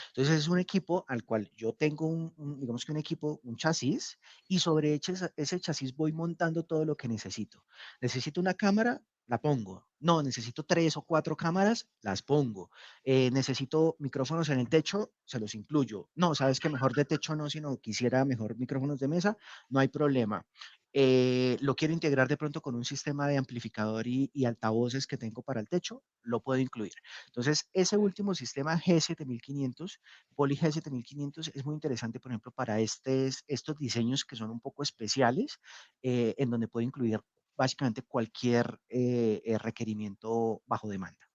Entonces es un equipo al cual yo tengo digamos que un equipo, un chasis, y sobre ese chasis voy montando todo lo que necesito. Necesito una cámara, la pongo. No, necesito 3 o 4 cámaras, las pongo. Necesito micrófonos en el techo, se los incluyo. No, sabes que mejor de techo no, sino quisiera mejor micrófonos de mesa, no hay problema. Lo quiero integrar de pronto con un sistema de amplificador y altavoces que tengo para el techo, lo puedo incluir. Entonces, ese último sistema G7500, Poly G7500, es muy interesante, por ejemplo, para estos diseños que son un poco especiales, en donde puedo incluir básicamente cualquier requerimiento bajo demanda.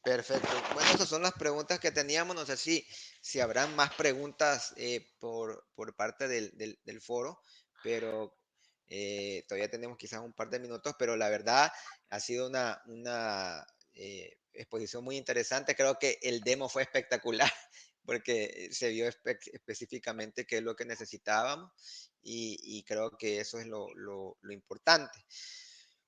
Perfecto. Bueno, esas son las preguntas que teníamos. No sé si habrán más preguntas por parte del foro, pero todavía tenemos quizás un par de minutos, pero la verdad ha sido una exposición muy interesante. Creo que el demo fue espectacular porque se vio específicamente qué es lo que necesitábamos y creo que eso es lo importante.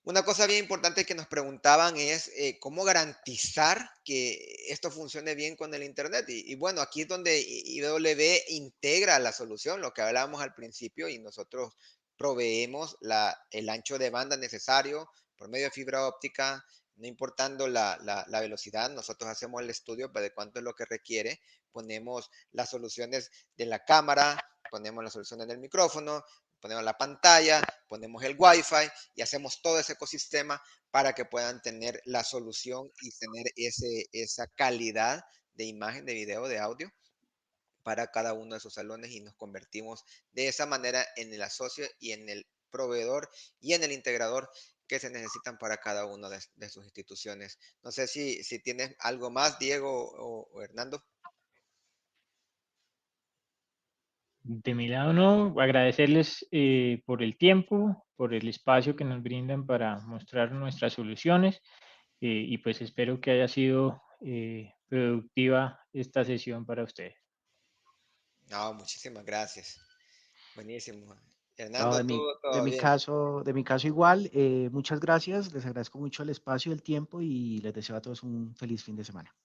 Una cosa bien importante que nos preguntaban es cómo garantizar que esto funcione bien con el Internet. Y bueno, aquí es donde IW integra la solución, lo que hablábamos al principio, y nosotros proveemos el ancho de banda necesario por medio de fibra óptica, no importando la velocidad, nosotros hacemos el estudio de cuánto es lo que requiere, ponemos las soluciones de la cámara, ponemos las soluciones del micrófono, ponemos la pantalla, ponemos el Wi-Fi y hacemos todo ese ecosistema para que puedan tener la solución y tener esa calidad de imagen, de video, de audio para cada uno de sus salones y nos convertimos de esa manera en el asocio y en el proveedor y en el integrador que se necesitan para cada una de sus instituciones. No sé si tienes algo más, Diego o Hernando. De mi lado, no, agradecerles por el tiempo, por el espacio que nos brindan para mostrar nuestras soluciones y pues espero que haya sido productiva esta sesión para ustedes. No, muchísimas gracias. Buenísimo. No, Hernando, todo bien. de mi caso igual, muchas gracias, les agradezco mucho el espacio y el tiempo y les deseo a todos un feliz fin de semana.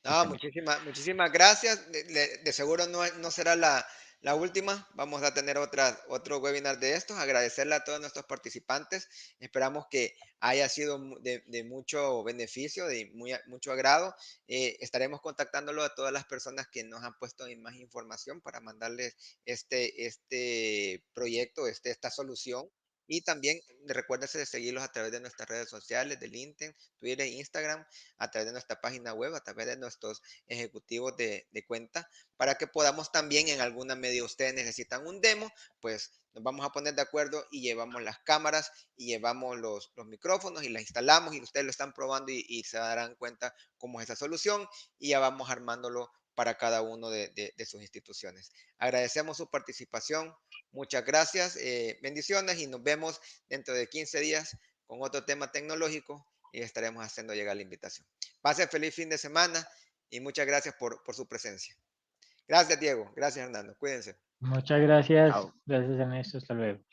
Que No, estén bien. muchísimas gracias. De seguro no será la última. Vamos a tener otro webinar de estos. Agradecerle a todos nuestros participantes. Esperamos que haya sido de mucho beneficio, de mucho agrado. Estaremos contactándolo a todas las personas que nos han puesto más información para mandarles este proyecto, esta solución. Y también recuérdense de seguirlos a través de nuestras redes sociales, de LinkedIn, Twitter, Instagram, a través de nuestra página web, a través de nuestros ejecutivos de cuenta, para que podamos también en alguna medida ustedes necesitan un demo, pues nos vamos a poner de acuerdo y llevamos las cámaras y llevamos los micrófonos y las instalamos y ustedes lo están probando y se darán cuenta cómo es esa solución y ya vamos armándolo para cada uno de sus instituciones. Agradecemos su participación. Muchas gracias, bendiciones y nos vemos dentro de 15 días con otro tema tecnológico y estaremos haciendo llegar la invitación. Pase feliz fin de semana y muchas gracias por su presencia. Gracias, Diego. Gracias, Hernando. Cuídense. Muchas gracias, Chao. gracias Ernesto, hasta luego.